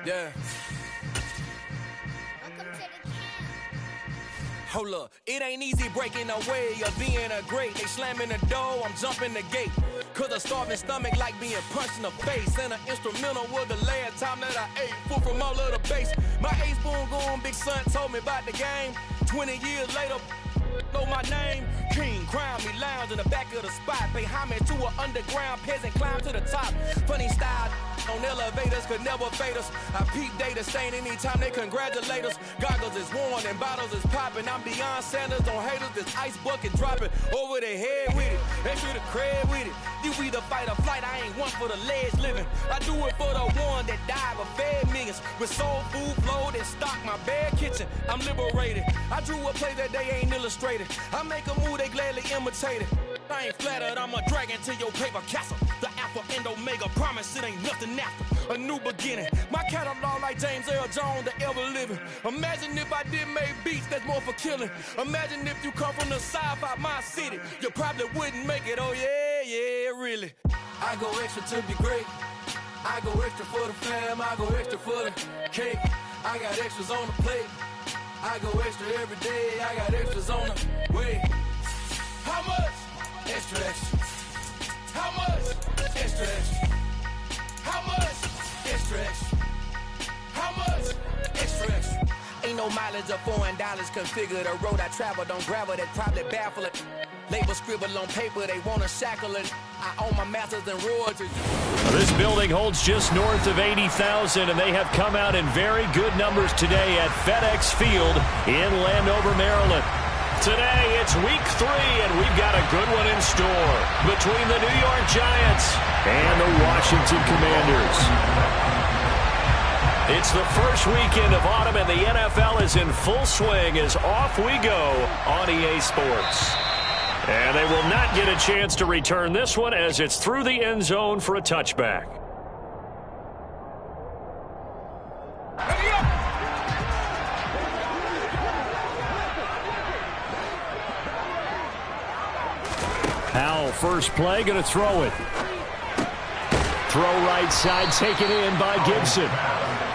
Yeah. Hold up, it ain't easy breaking away or being a great. They slamming the door, I'm jumping the gate. Cause a starving stomach like being punched in the face. And an instrumental was the last time that I ate. Full from all of the bass. My ace boom going, big son told me about the game. 20 years later, know my name. King, crown me, lounge in the back of the spot. Pay homage to an underground peasant, climb to the top. Funny style on elevators could never fade us. I peep data stain anytime they congratulate us. Goggles is worn and bottles is popping. I'm Deion Sanders on haters, this ice bucket dropping over their head with it. Extra the cred with it. You either fight or flight, I ain't one for the ledge living. I do it for the one that died but fed millions. With soul food flowed and stocked my bad kitchen. I'm liberated. I drew a play that they ain't illustrated. I make a move, they gladly imitate it. I ain't flattered, I'm a dragon to your paper castle. The alpha and omega, promise it ain't nothing after. A new beginning. My catalog like James Earl Jones, the ever living. Imagine if I did make beats that's more for killing. Imagine if you come from the south out my city. You probably wouldn't make it, oh yeah, really. I go extra to be great. I go extra for the fam, I go extra for the cake. I got extras on the plate. I go extra every day, I got extras on the way. How much? Extra, extra. How much? Extra, extra. How much? Extra, extra. How much? Extra, extra. Ain't no mileage of $4 configure the road I travel. Don't gravel that probably baffle it. Label scribble on paper, they wanna shackle it. I own my masters and royalties. This building holds just north of 80,000, and they have come out in very good numbers today at FedEx Field in Landover, Maryland. Today, it's week 3, and we've got a good one in store between the New York Giants and the Washington Commanders. It's the first weekend of autumn, and the NFL is in full swing as off we go on EA Sports. And they will not get a chance to return this one as it's through the end zone for a touchback. Howell, first play, going to throw it. Throw right side, taken in by Gibson.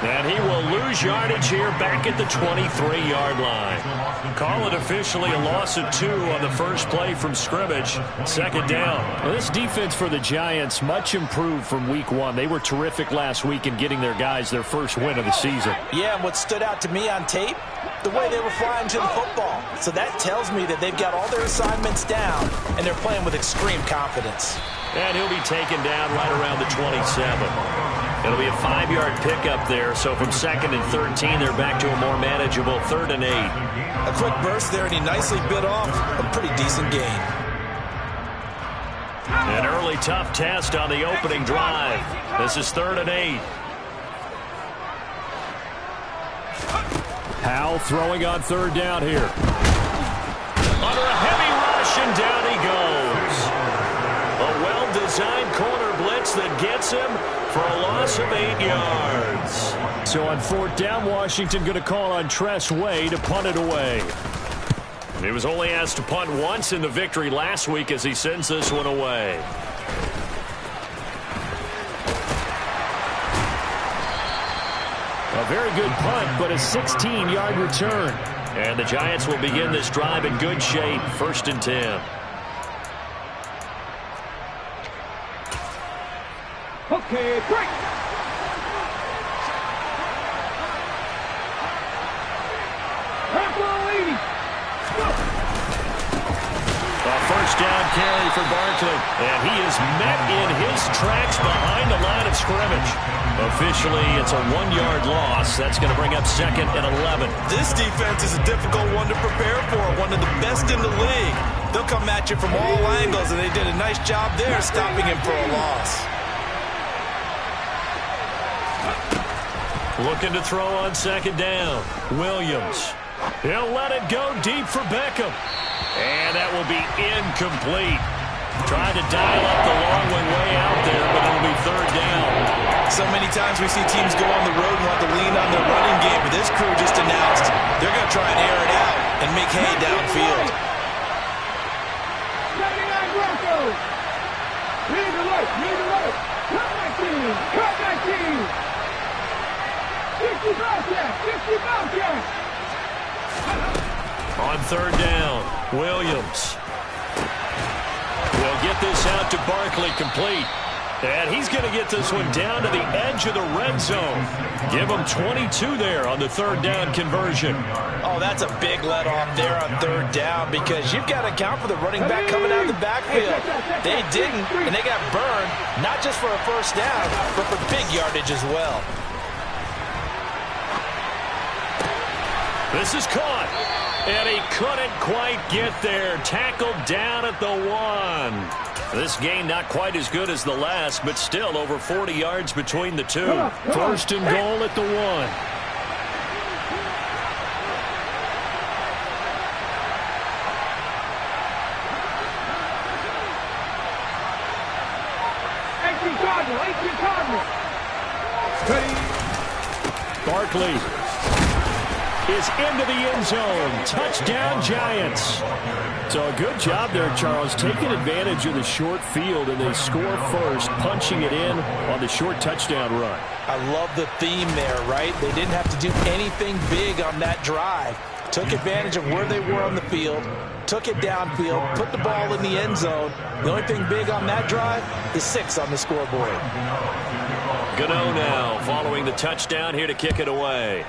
And he will lose yardage here back at the 23-yard line. Call it officially a loss of 2 on the first play from scrimmage. Second down. Well, this defense for the Giants, much improved from week 1. They were terrific last week in getting their guys their first win of the season. Yeah, and what stood out to me on tape, the way they were flying to the football. So that tells me that they've got all their assignments down, and they're playing with extreme confidence. And he'll be taken down right around the 27. It'll be a 5-yard pickup there, so from 2nd and 13, they're back to a more manageable 3rd and 8. A quick burst there, and he nicely bit off a pretty decent gain. An early tough test on the opening drive. This is 3rd and 8. Howell throwing on 3rd down here. Under a heavy rush, and down he goes. A well-designed corner blitz that gets him for a loss of 8 yards. So on 4th down, Washington going to call on Tress Way to punt it away. He was only asked to punt once in the victory last week as he sends this one away. A very good punt, but a 16-yard return. And the Giants will begin this drive in good shape, 1st and 10. Okay, break! A first down carry for Barkley, and he is met in his tracks behind the line of scrimmage. Officially, it's a 1-yard loss. That's going to bring up 2nd and 11. This defense is a difficult one to prepare for, one of the best in the league. They'll come at you from all angles, and they did a nice job there stopping him for a loss. Looking to throw on 2nd down. Williams. He'll let it go deep for Beckham. And that will be incomplete. Trying to dial up the long way out there, but it'll be 3rd down. So many times we see teams go on the road and want to lean on their running game, but this crew just announced they're going to try and air it out and make hay downfield. 79 Broncos! Lead the right, cut 19, cut 19! On third down, Williams will get this out to Barkley, complete. And he's going to get this one down to the edge of the red zone. Give him 22 there on the third down conversion. Oh, that's a big let-off there on third down because you've got to account for the running back coming out of the backfield. They didn't, and they got burned, not just for a first down, but for big yardage as well. This is caught, and he couldn't quite get there. Tackled down at the 1. This game not quite as good as the last, but still over 40 yards between the two. First and goal at the 1. Barkley is into the end zone. Touchdown, Giants. So a good job there, Charles, taking advantage of the short field, and they score first, punching it in on the short touchdown run. I love the theme there, right? They didn't have to do anything big on that drive. Took advantage of where they were on the field, took it downfield, put the ball in the end zone. The only thing big on that drive is 6 on the scoreboard. Gano now following the touchdown here to kick it away.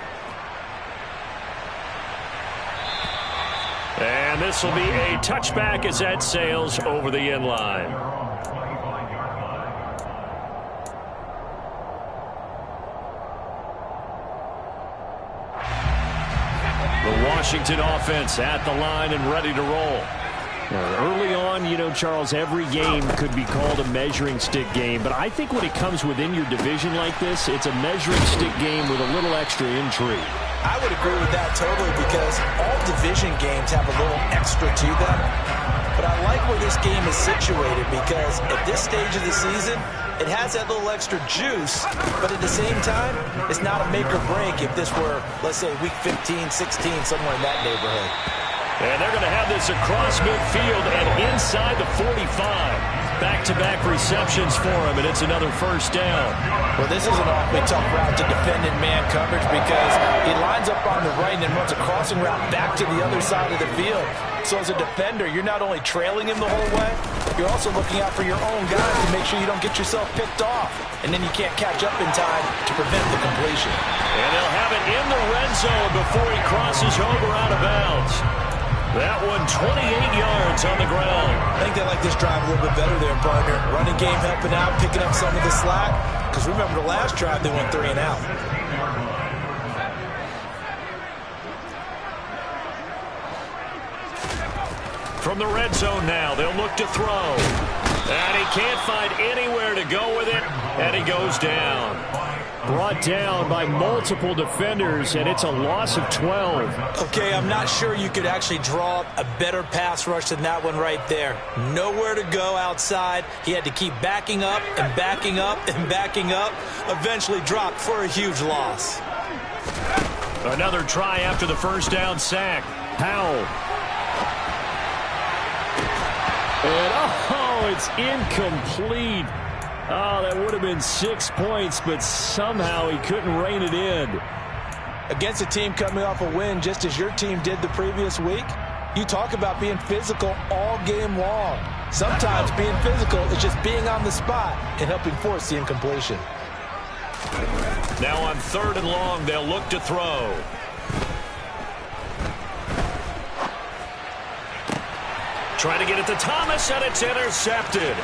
And this will be a touchback as that sails over the end line. The Washington offense at the line and ready to roll. Early on, you know, Charles, every game could be called a measuring stick game. But I think when it comes within your division like this, it's a measuring stick game with a little extra intrigue. I would agree with that totally because all division games have a little extra to them. But I like where this game is situated because at this stage of the season, it has that little extra juice, but at the same time, it's not a make or break if this were, let's say, week 15, 16, somewhere in that neighborhood. And they're going to have this across midfield and inside the 45. Back-to-back receptions for him, and it's another first down. Well, this is an awfully tough route to defend in man coverage because he lines up on the right and then runs a crossing route back to the other side of the field. So as a defender, you're not only trailing him the whole way, you're also looking out for your own guys to make sure you don't get yourself picked off. And then you can't catch up in time to prevent the completion. And they'll have it in the red zone before he crosses over out of bounds. That one 28 yards on the ground. I think they like this drive a little bit better there, partner. Running game helping out, picking up some of the slack. Because remember the last drive, they went 3 and out. From the red zone now, they'll look to throw. And he can't find anywhere to go with it, and he goes down. Brought down by multiple defenders, and it's a loss of 12. Okay, I'm not sure you could actually draw a better pass rush than that one right there. Nowhere to go outside. He had to keep backing up and backing up and backing up. Eventually dropped for a huge loss. Another try after the first down sack. Powell. And, it's incomplete. Oh, that would have been 6 points, but somehow he couldn't rein it in. Against a team coming off a win, just as your team did the previous week, you talk about being physical all game long. Sometimes being physical is just being on the spot and helping force the incompletion. Now on 3rd and long, they'll look to throw. Trying to get it to Thomas, and it's intercepted.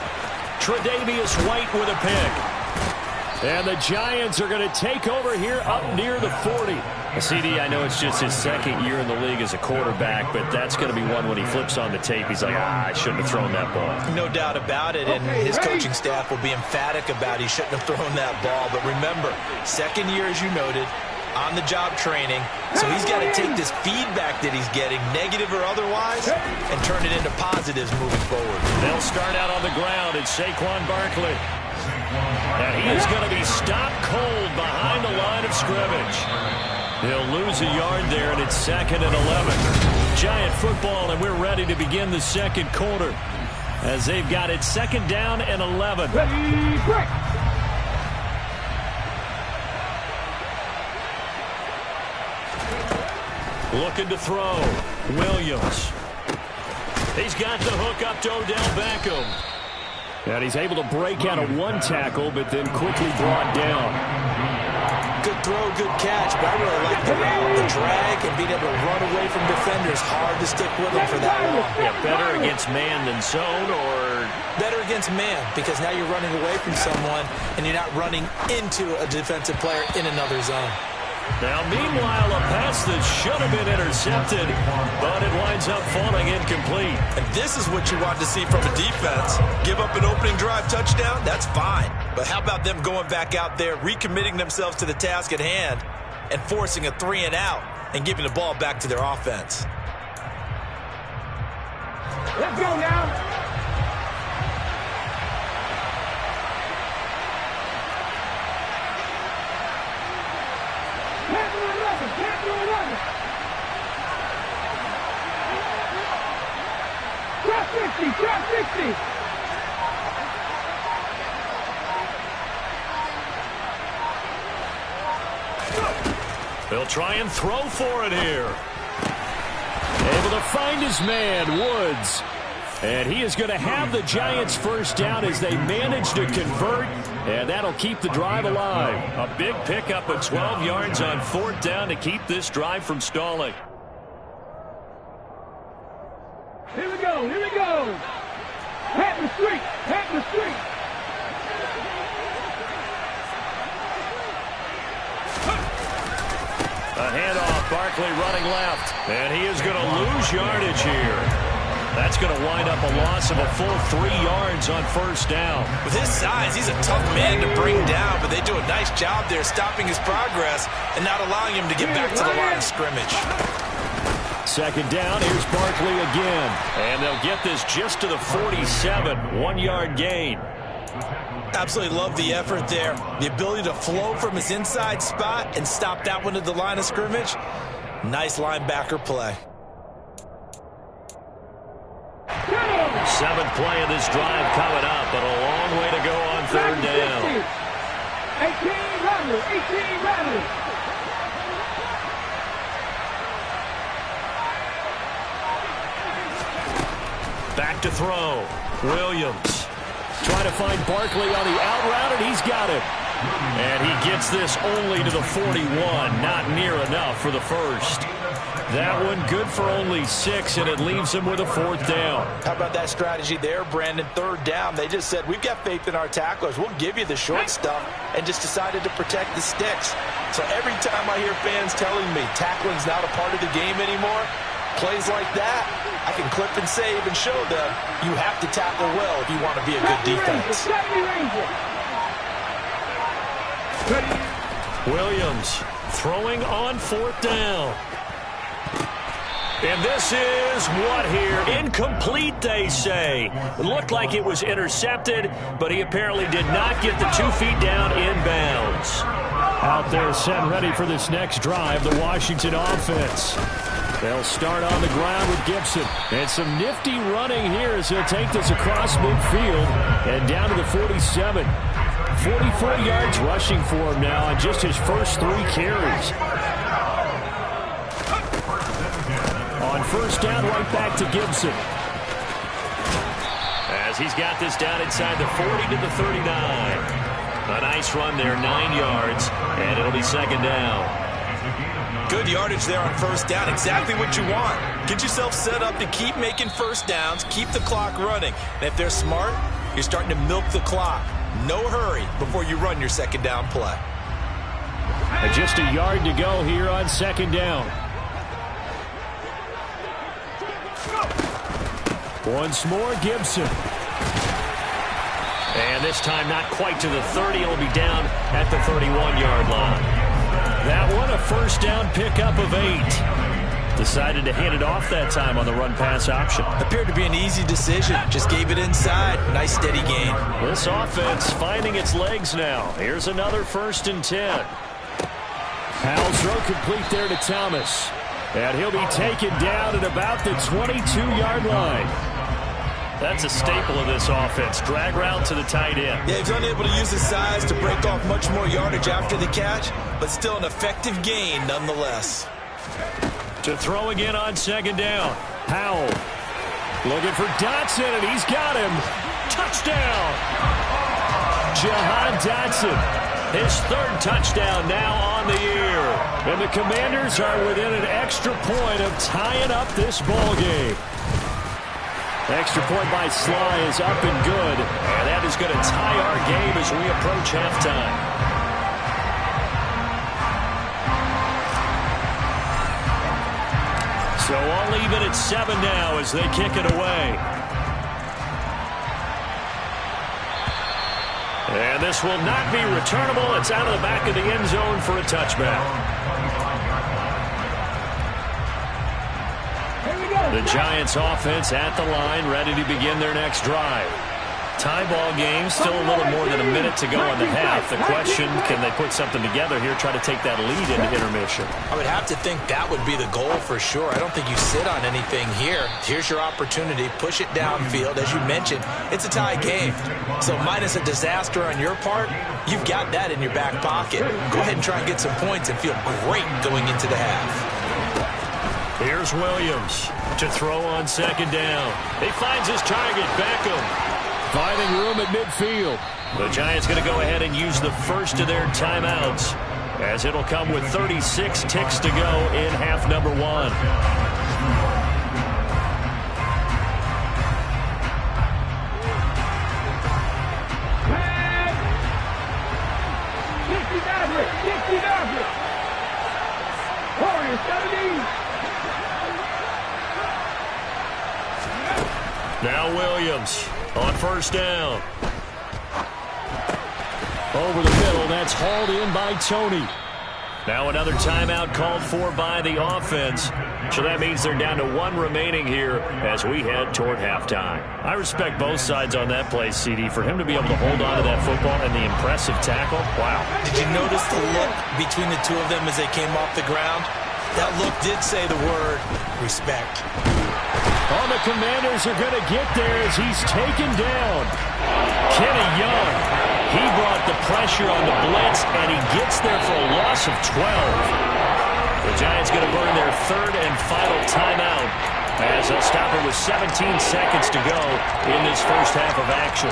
Tre'Davious White with a pick. And the Giants are going to take over here up near the 40. CD, I know it's just his 2nd year in the league as a quarterback, but that's going to be one when he flips on the tape. He's like, I shouldn't have thrown that ball. No doubt about it, and his coaching staff will be emphatic about he shouldn't have thrown that ball. But remember, 2nd year, as you noted, on-the-job training. So he's got to take this feedback that he's getting, negative or otherwise, and turn it into positives moving forward. They'll start out on the ground. It's Saquon Barkley. And he is going to be stopped cold behind the line of scrimmage. He'll lose a yard there, and it's 2nd and 11. Giant football, and we're ready to begin the 2nd quarter as they've got it 2nd down and 11. Ready, break. Looking to throw. Williams. He's got the hook up to Odell Beckham. And he's able to break out of one tackle, but then quickly brought down. Good throw, good catch, but I really like the route, the drag, and being able to run away from defenders. Hard to stick with them for that long. Yeah, better against man than zone, or better against man, because now you're running away from someone, and you're not running into a defensive player in another zone. Now, meanwhile, a pass that should have been intercepted, but it winds up falling incomplete. And this is what you want to see from a defense. Give up an opening drive touchdown, that's fine. But how about them going back out there, recommitting themselves to the task at hand, and forcing a 3-and-out, and giving the ball back to their offense? Let's go now. Drop 60. They'll try and throw for it here. Able to find his man, Woods. And he is going to have the Giants first down as they manage to convert, and that'll keep the drive alive. A big pickup of 12 yards on 4th down to keep this drive from stalling. Here we go, here we go. Pat the street, pat the street. A handoff, Barkley running left, and he is going to lose yardage here. That's going to wind up a loss of a full 3 yards on 1st down. With his size, he's a tough man to bring down, but they do a nice job there stopping his progress and not allowing him to get back to the line of scrimmage. 2nd down, here's Barkley again. And they'll get this just to the 47, 1-yard gain. Absolutely love the effort there. The ability to flow from his inside spot and stop that one at the line of scrimmage. Nice linebacker play. 7th play of this drive coming up, but a long way to go on 3rd down. 18 rattlers, 18 rattlers. Back to throw. Williams trying to find Barkley on the out route, and he's got it. And he gets this only to the 41. Not near enough for the first. That one good for only 6, and it leaves him with a 4th down. How about that strategy there, Brandon? 3rd down, they just said, we've got faith in our tacklers. We'll give you the short stuff, and just decided to protect the sticks. So every time I hear fans telling me tackling's not a part of the game anymore, plays like that, I can clip and save and show them you have to tackle well if you want to be a good defense. Williams throwing on 4th down. And this is what here? Incomplete, they say. It looked like it was intercepted, but he apparently did not get the 2 feet down inbounds. Out there set and ready for this next drive, the Washington offense. They'll start on the ground with Gibson. And some nifty running here as he'll take this across midfield and down to the 47. 44 yards rushing for him now on just his first 3 carries. On 1st down, right back to Gibson. As he's got this down inside the 40 to the 39. A nice run there, 9 yards, and it'll be 2nd down. Good yardage there on 1st down, exactly what you want. Get yourself set up to keep making 1st downs, keep the clock running. And if they're smart, you're starting to milk the clock. No hurry before you run your 2nd down play. And just a yard to go here on 2nd down. Once more, Gibson. And this time not quite to the 30. It'll be down at the 31-yard line. That one, a 1st down pickup of 8. Decided to hand it off that time on the run-pass option. Appeared to be an easy decision. Just gave it inside. Nice steady gain. This offense finding its legs now. Here's another 1st and 10. Powell's throw complete there to Thomas. And he'll be taken down at about the 22-yard line. That's a staple of this offense. Drag route to the tight end. Yeah, he's unable to use his size to break off much more yardage after the catch, but still an effective gain nonetheless. To throw again on second down. Howell looking for Dotson, and he's got him. Touchdown! Jahan Dotson, his third touchdown now on the year. And the Commanders are within an extra point of tying up this ball game. Extra point by Sly is up and good, and that is going to tie our game as we approach halftime. So all even at 7 now as they kick it away. And this will not be returnable. It's out of the back of the end zone for a touchback. The Giants offense at the line, ready to begin their next drive. Tie ball game, still a little more than a minute to go in the half. The question, can they put something together here, try to take that lead into intermission? I would have to think that would be the goal for sure. I don't think you sit on anything here. Here's your opportunity. Push it downfield. As you mentioned, it's a tie game. So minus a disaster on your part, you've got that in your back pocket. Go ahead and try and get some points and feel great going into the half. Here's Williams to throw on second down. He finds his target, Beckham. Finding room at midfield. The Giants going to go ahead and use the first of their timeouts, as it'll come with 36 ticks to go in half number 1. Now Williams on first down. Over the middle, that's hauled in by Tony. Now another timeout called for by the offense. So that means they're down to 1 remaining here as we head toward halftime. I respect both sides on that play, CD. For him to be able to hold on to that football and the impressive tackle, wow. Did you notice the look between the two of them as they came off the ground? That look did say the word respect. Oh, the Commanders are going to get there as he's taken down. Kenny Young, he brought the pressure on the blitz, and he gets there for a loss of 12. The Giants going to burn their third and final timeout as they'll stop it with 17 seconds to go in this first half of action.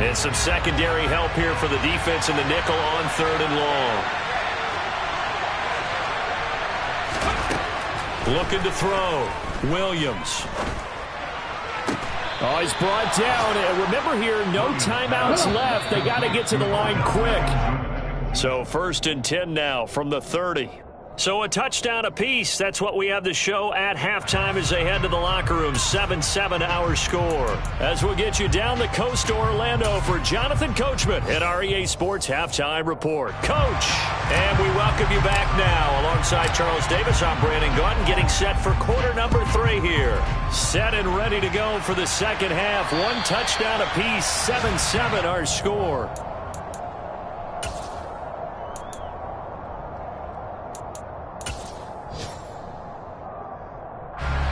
And some secondary help here for the defense in the nickel on third and long. Looking to throw. Williams. Oh, he's brought down. And remember here, no timeouts left. They got to get to the line quick. So 1st and 10 now from the 30. So a touchdown apiece. That's what we have to show at halftime as they head to the locker room. 7-7 our score. As we'll get you down the coast to Orlando for Jonathan Coachman at our EA Sports Halftime Report. Coach, and we welcome you back now. Alongside Charles Davis, I'm Brandon Gaudin, getting set for quarter number 3 here. Set and ready to go for the second half. 1 touchdown apiece. 7-7 our score.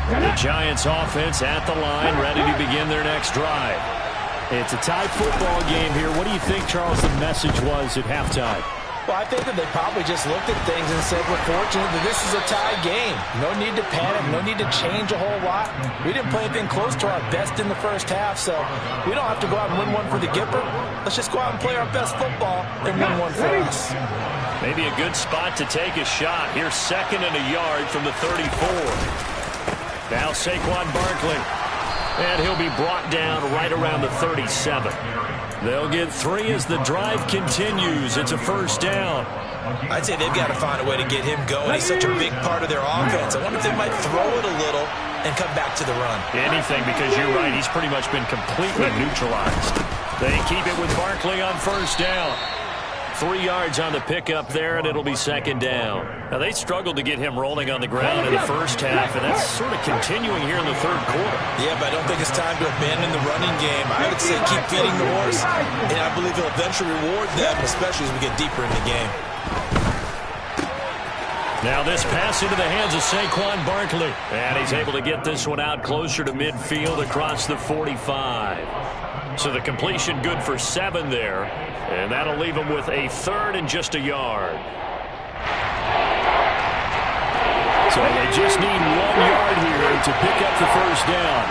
The Giants offense at the line, ready to begin their next drive. It's a tie football game here. What do you think, Charles, the message was at halftime? Well, I think that they probably just looked at things and said, we're fortunate that this is a tie game. No need to panic, no need to change a whole lot. We didn't play anything close to our best in the first half, so we don't have to go out and win one for the Gipper. Let's just go out and play our best football and win one for us. Maybe a good spot to take a shot. Here's 2nd and a yard from the 34. Now Saquon Barkley, and he'll be brought down right around the 37. They'll get 3 as the drive continues. It's a first down. I'd say they've got to find a way to get him going. He's such a big part of their offense. I wonder if they might throw it a little and come back to the run. Anything, because you're right. He's pretty much been completely neutralized. They keep it with Barkley on first down. 3 yards on the pickup there, and it'll be 2nd down. Now, they struggled to get him rolling on the ground in the first half, and that's sort of continuing here in the 3rd quarter. Yeah, but I don't think it's time to abandon the running game. I would say keep feeding the horse, and I believe he'll eventually reward them, especially as we get deeper in the game. Now this pass into the hands of Saquon Barkley. And he's able to get this one out closer to midfield across the 45. So the completion good for 7 there. And that'll leave him with a 3rd and just a yard. So they just need 1 yard here to pick up the first down.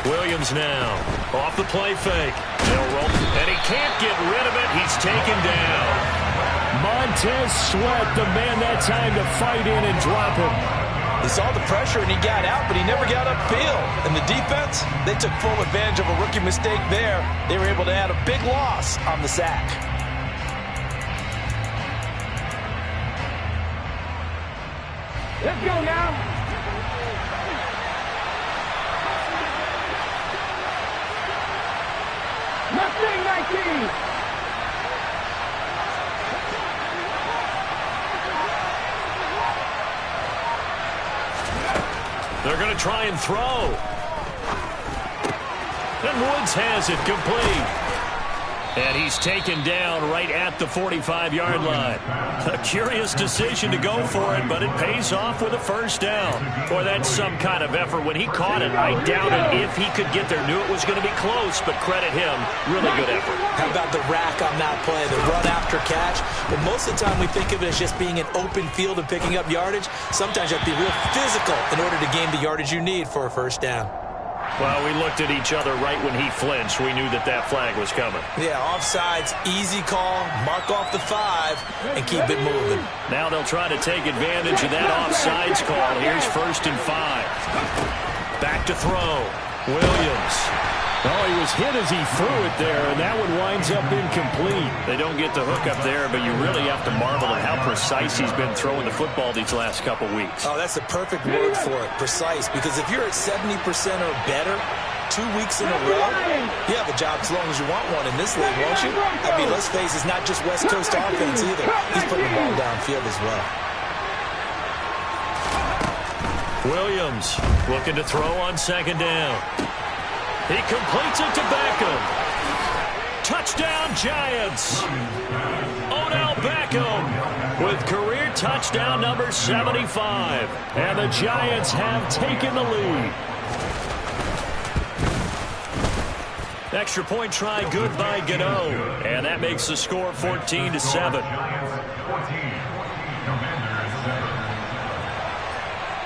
Williams now off the play fake. They'll roll, and he can't get rid of it. He's taken down. Montez Sweat, the man that time to fight in and drop him. He saw the pressure and he got out, but he never got upfield. And the defense, they took full advantage of a rookie mistake there. They were able to add a big loss on the sack. Let's go now. Mustang 19. They're going to try and throw. And Woods has it complete. And he's taken down right at the 45-yard line. A curious decision to go for it, but it pays off with a first down. Boy, that's some kind of effort. When he caught it, I doubted if he could get there. Knew it was going to be close, but credit him. Really good effort. How about the rack on that play, the run after catch? But most of the time we think of it as just being an open field and picking up yardage. Sometimes you have to be real physical in order to gain the yardage you need for a first down. Well, we looked at each other right when he flinched. We knew that that flag was coming. Yeah, offsides, easy call, mark off the 5, and keep it moving. Now they'll try to take advantage of that offsides call. Here's 1st and 5. Back to throw. Williams. Oh, he was hit as he threw it there, and that one winds up incomplete. They don't get the hook up there, but you really have to marvel at how precise he's been throwing the football these last couple weeks. Oh, that's the perfect word for it, precise, because if you're at 70% or better 2 weeks in a row, you have a job as long as you want one in this league, won't you? I mean, let's face it, it's not just West Coast offense either. He's putting the ball downfield as well. Williams looking to throw on 2nd down. He completes it to Beckham. Touchdown, Giants. Odell Beckham with career touchdown number 75. And the Giants have taken the lead. Extra point try good by Gano. And that makes the score 14-7.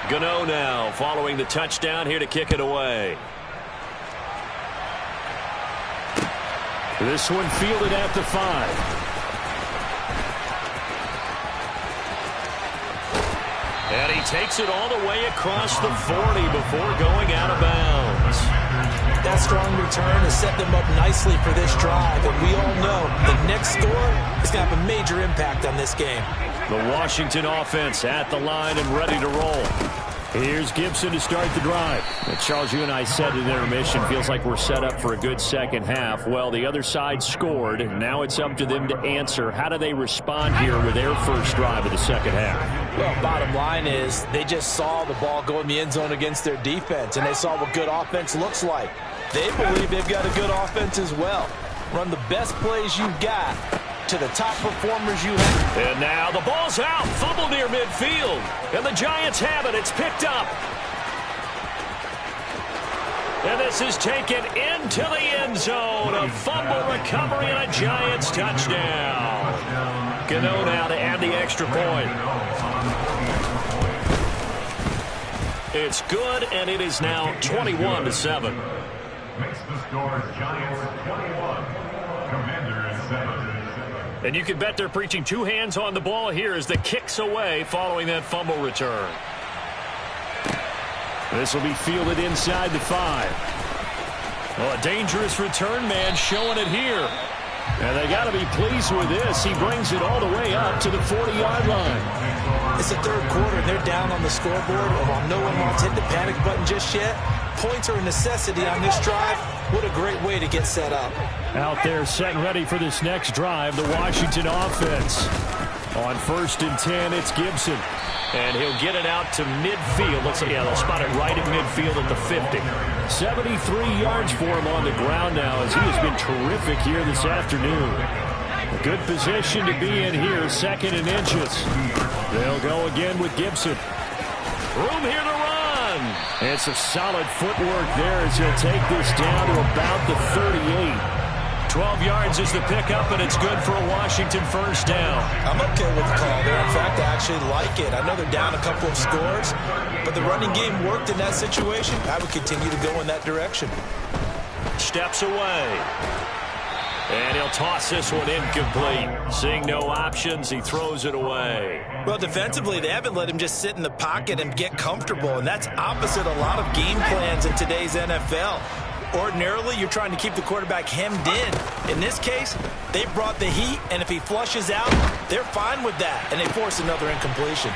Gano now following the touchdown here to kick it away. This one fielded at the 5. And he takes it all the way across the 40 before going out of bounds. That strong return has set them up nicely for this drive, and we all know the next score is going to have a major impact on this game. The Washington offense at the line and ready to roll. Here's Gibson to start the drive. Charles, you and I said in intermission, feels like we're set up for a good second half. Well, the other side scored, and now it's up to them to answer. How do they respond here with their first drive of the second half? Well, bottom line is they just saw the ball go in the end zone against their defense, and they saw what good offense looks like. They believe they've got a good offense as well. Run the best plays you've got to the top performers you have. And now the ball's out. Fumble near midfield. And the Giants have it. It's picked up. And this is taken into the end zone. A fumble recovery and a Giants touchdown. Gano now to add the extra point. It's good, and it is now 21-7. Makes the score Giants 21, Commanders 7. And you can bet they're preaching 2 hands on the ball here as the kick's away following that fumble return. This will be fielded inside the 5. Well, a dangerous return man showing it here. And they got to be pleased with this. He brings it all the way up to the 40-yard line. It's the 3rd quarter, and they're down on the scoreboard. And while no one wants to hit the panic button just yet, points are a necessity on this drive. What a great way to get set up. Out there set and ready for this next drive, the Washington offense. On 1st and 10, it's Gibson. And he'll get it out to midfield. Looks like, yeah, they'll spot it right at midfield at the 50. 73 yards for him on the ground now as he has been terrific here this afternoon. Good position to be in here, 2nd and inches. They'll go again with Gibson. Room here to run. It's a solid footwork there as he'll take this down to about the 38. 12 yards is the pickup, and it's good for a Washington first down. I'm okay with the call there. In fact, I actually like it. I know they're down a couple of scores, but the running game worked in that situation. I would continue to go in that direction. Steps away. And he'll toss this one incomplete. Seeing no options, he throws it away. Well, defensively, they haven't let him just sit in the pocket and get comfortable, and that's opposite a lot of game plans in today's NFL. Ordinarily, you're trying to keep the quarterback hemmed in. In this case, they brought the heat, and if he flushes out, they're fine with that, and they force another incompletion.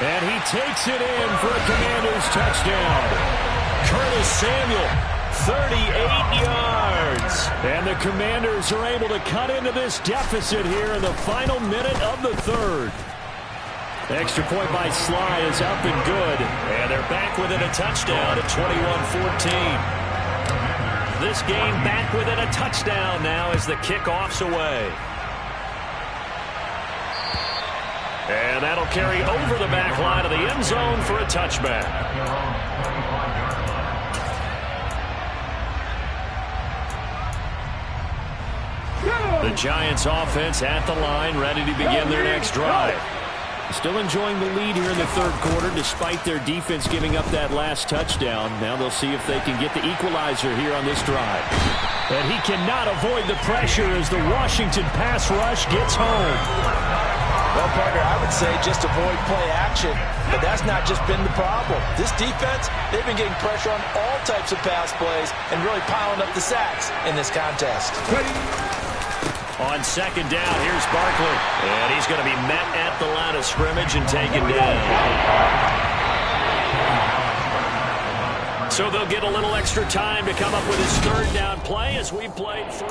And he takes it in for a Commanders touchdown. Curtis Samuel, 38 yards. And the Commanders are able to cut into this deficit here in the final minute of the 3rd. Extra point by Sly is up and good. And they're back within a touchdown at 21-14. This game back within a touchdown now as the kickoff's away. And that'll carry over the back line of the end zone for a touchback. The Giants offense at the line, ready to begin their next drive. Still enjoying the lead here in the 3rd quarter despite their defense giving up that last touchdown. Now they'll see if they can get the equalizer here on this drive. And he cannot avoid the pressure as the Washington pass rush gets home. Well, partner, I would say just avoid play action, but that's not just been the problem. This defense, they've been getting pressure on all types of pass plays and really piling up the sacks in this contest. On 2nd down, here's Barkley. And he's going to be met at the line of scrimmage and taken down. So they'll get a little extra time to come up with his 3rd down play as we played 3.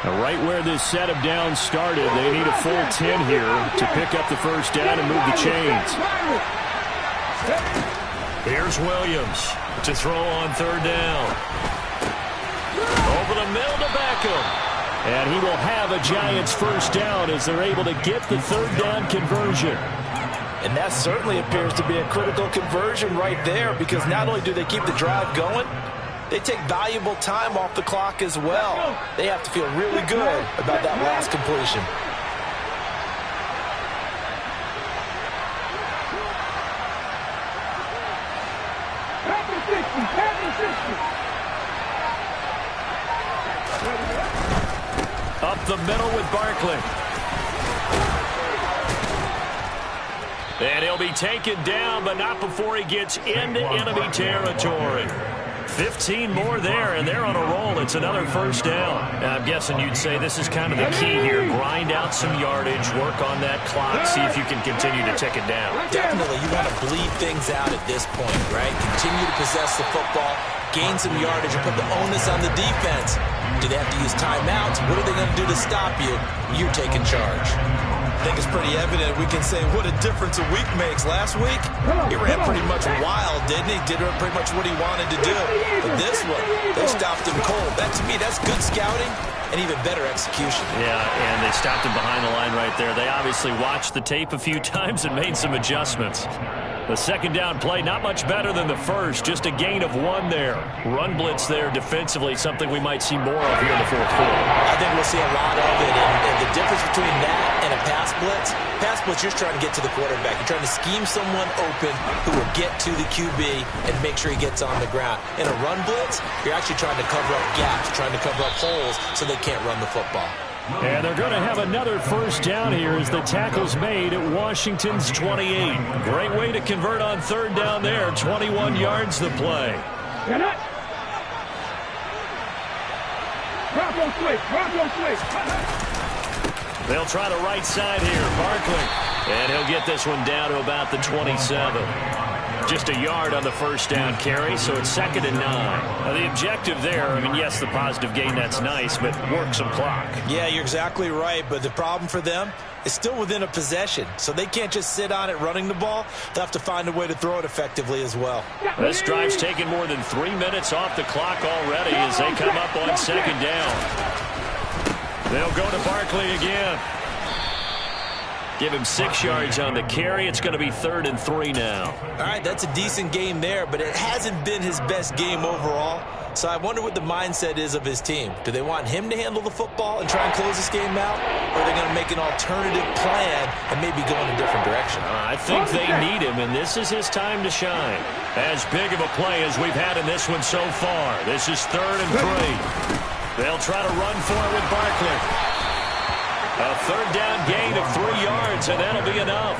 Right where this set of downs started, they need a full 10 here to pick up the first down and move the chains. Here's Williams to throw on 3rd down. Over the middle to Beckham. And he will have a Giants first down as they're able to get the 3rd down conversion. And that certainly appears to be a critical conversion right there, because not only do they keep the drive going, they take valuable time off the clock as well. They have to feel really good about that last completion. Up the middle with Barkley. And he'll be taken down, but not before he gets into enemy territory. 15 more there, and they're on a roll. It's another first down. Now, I'm guessing you'd say this is kind of the key here. Grind out some yardage, work on that clock, see if you can continue to tick it down. Definitely, you want to bleed things out at this point, right? Continue to possess the football, gain some yardage, and put the onus on the defense. Do they have to use timeouts? What are they going to do to stop you? You're taking charge. I think it's pretty evident we can say what a difference a week makes. Last week, he ran pretty much wild, didn't he? Did pretty much what he wanted to do. But this one, they stopped him cold. That, to me, that's good scouting and even better execution. Yeah, and they stopped him behind the line right there. They obviously watched the tape a few times and made some adjustments. The 2nd down play, not much better than the first, just a gain of 1 there. Run blitz there defensively, something we might see more of here in the 4th quarter. I think we'll see a lot of it, and the difference between that and a pass blitz, you're just trying to get to the quarterback. You're trying to scheme someone open who will get to the QB and make sure he gets on the ground. In a run blitz, you're actually trying to cover up gaps, trying to cover up holes so they can't run the football. And they're going to have another first down here as the tackle's made at Washington's 28. Great way to convert on third down there. 21 yards the play. They'll try the right side here. Barkley. And he'll get this one down to about the 27. Just a yard on the first down carry, so it's 2nd and 9. Now, the objective there, I mean, yes, the positive gain, that's nice, but work some clock. Yeah, you're exactly right, but the problem for them is still within a possession, so they can't just sit on it running the ball. They'll have to find a way to throw it effectively as well. This drive's taken more than 3 minutes off the clock already as they come up on 2nd down. They'll go to Barkley again. Give him 6 yards on the carry. It's going to be 3rd and 3 now. All right, that's a decent game there, but it hasn't been his best game overall. So I wonder what the mindset is of his team. Do they want him to handle the football and try and close this game out? Or are they going to make an alternative plan and maybe go in a different direction? I think they need him, and this is his time to shine. As big of a play as we've had in this one so far. This is 3rd and 3. They'll try to run for it with Barkley. A 3rd down gain of 3 yards, and that'll be enough.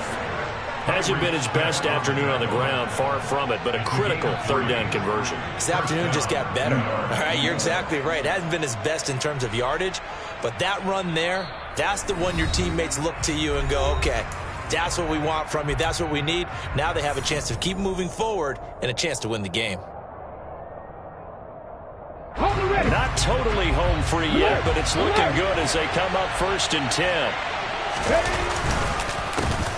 Hasn't been his best afternoon on the ground, far from it, but a critical 3rd down conversion. This afternoon just got better. All right, you're exactly right. It hasn't been his best in terms of yardage, but that run there, that's the one your teammates look to you and go, okay, that's what we want from you. That's what we need. Now they have a chance to keep moving forward and a chance to win the game. Not totally home free yet, but it's looking good as they come up 1st and 10.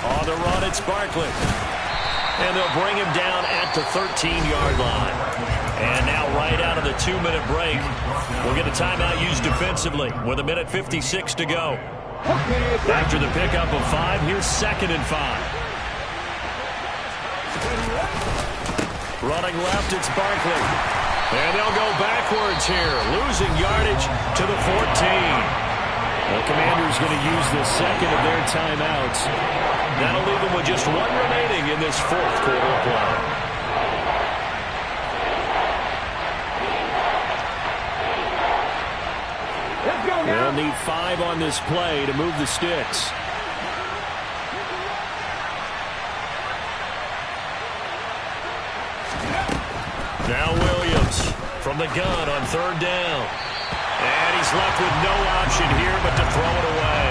On the run, it's Barkley. And they'll bring him down at the 13-yard line. And now right out of the 2-minute break, we'll get a timeout used defensively with 1:56 to go. After the pickup of 5, here's 2nd and 5. Running left, it's Barkley. And they'll go backwards here, losing yardage to the 14. The Commanders going to use the 2nd of their timeouts. That'll leave them with just 1 remaining in this 4th quarter of play. They'll need 5 on this play to move the sticks. Now Williams from the gun on 3rd down. And he's left with no option here but to throw it away.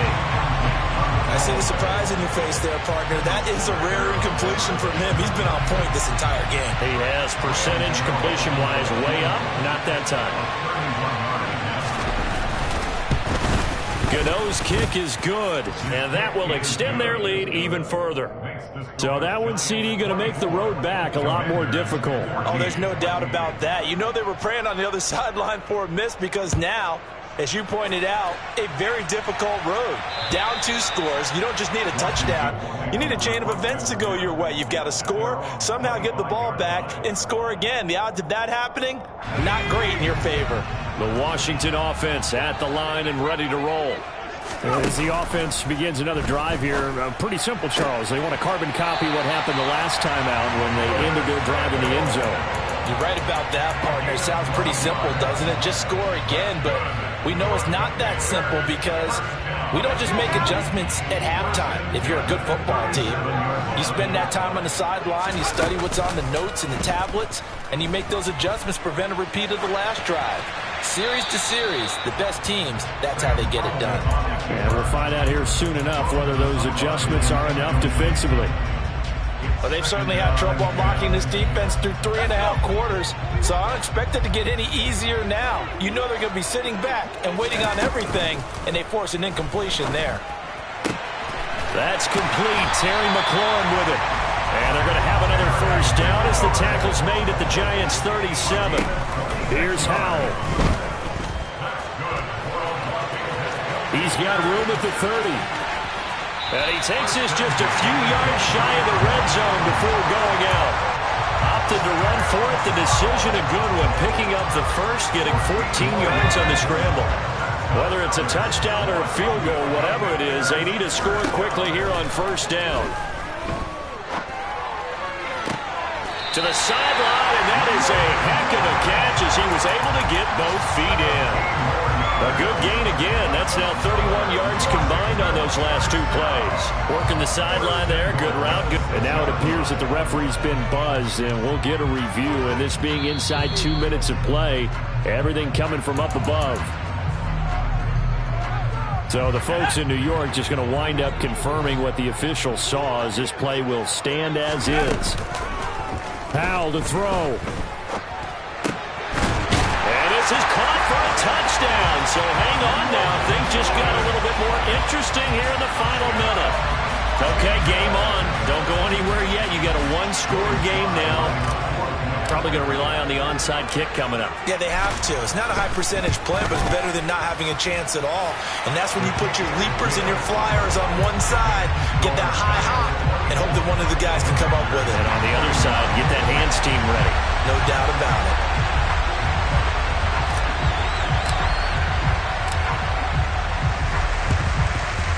I see the surprise in your face there, partner. That is a rare incompletion from him. He's been on point this entire game. He has, percentage completion-wise way up, not that time. Gano's kick is good, and that will extend their lead even further. So that one, CD, going to make the road back a lot more difficult. Oh, there's no doubt about that. You know they were praying on the other sideline for a miss because now, as you pointed out, a very difficult road. Down 2 scores. You don't just need a touchdown. You need a chain of events to go your way. You've got to score, somehow get the ball back, and score again. The odds of that happening, not great in your favor. The Washington offense at the line and ready to roll. As the offense begins another drive here, pretty simple, Charles. They want to carbon copy what happened the last time out when they ended their drive in the end zone. You're right about that, partner. Sounds pretty simple, doesn't it? Just score again, but we know it's not that simple because we don't just make adjustments at halftime if you're a good football team. You spend that time on the sideline, you study what's on the notes and the tablets, and you make those adjustments, prevent a repeat of the last drive. Series to series, the best teams, that's how they get it done. And we'll find out here soon enough whether those adjustments are enough defensively. Well, they've certainly had trouble unlocking this defense through 3.5 quarters, so I don't expect it to get any easier now. You know they're going to be sitting back and waiting on everything, and they force an incompletion there. That's complete. Terry McLaurin with it. And they're going to have another first down as the tackle's made at the Giants' 37. Here's Howell. He's got room at the 30. And he takes this just a few yards shy of the red zone before going out. Opted to run for it. The decision a good one. Picking up the first, getting 14 yards on the scramble. Whether it's a touchdown or a field goal, whatever it is, they need to score quickly here on first down. To the sideline, and that is a heck making the catch as he was able to get both feet in. A good gain again. That's now 31 yards combined on those last two plays. Working the sideline there. Good route. Good. And now it appears that the referee's been buzzed, and we'll get a review. And this being inside 2 minutes of play, everything coming from up above. So the folks in New York just going to wind up confirming what the official saw, as this play will stand as is. Powell to throw. This is caught for a touchdown. So hang on now. Things just got a little bit more interesting here in the final minute. Okay, game on. Don't go anywhere yet. You got a one-score game now. Probably going to rely on the onside kick coming up. Yeah, they have to. It's not a high percentage play, but it's better than not having a chance at all. And that's when you put your leapers and your flyers on one side, get that high hop, and hope that one of the guys can come up with it. And on the other side, get that hands team ready. No doubt about it.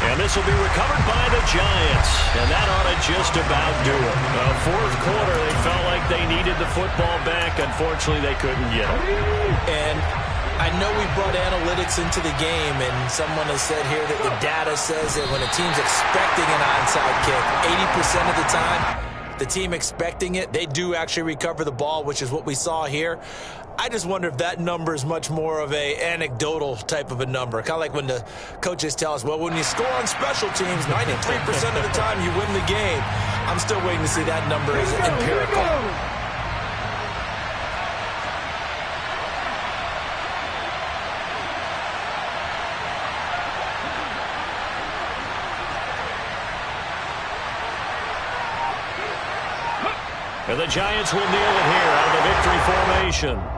And this will be recovered by the Giants. And that ought to just about do it. Fourth quarter, they felt like they needed the football back. Unfortunately, they couldn't get it. And I know we brought analytics into the game, and someone has said here that the data says that when a team's expecting an onside kick, 80% of the time, the team expecting it, they do actually recover the ball, which is what we saw here. I just wonder if that number is much more of a anecdotal type of a number. Kind of like when the coaches tell us, well, when you score on special teams, 93% of the time you win the game. I'm still waiting to see that number is empirical. And the Giants will kneel it here out of the victory formation.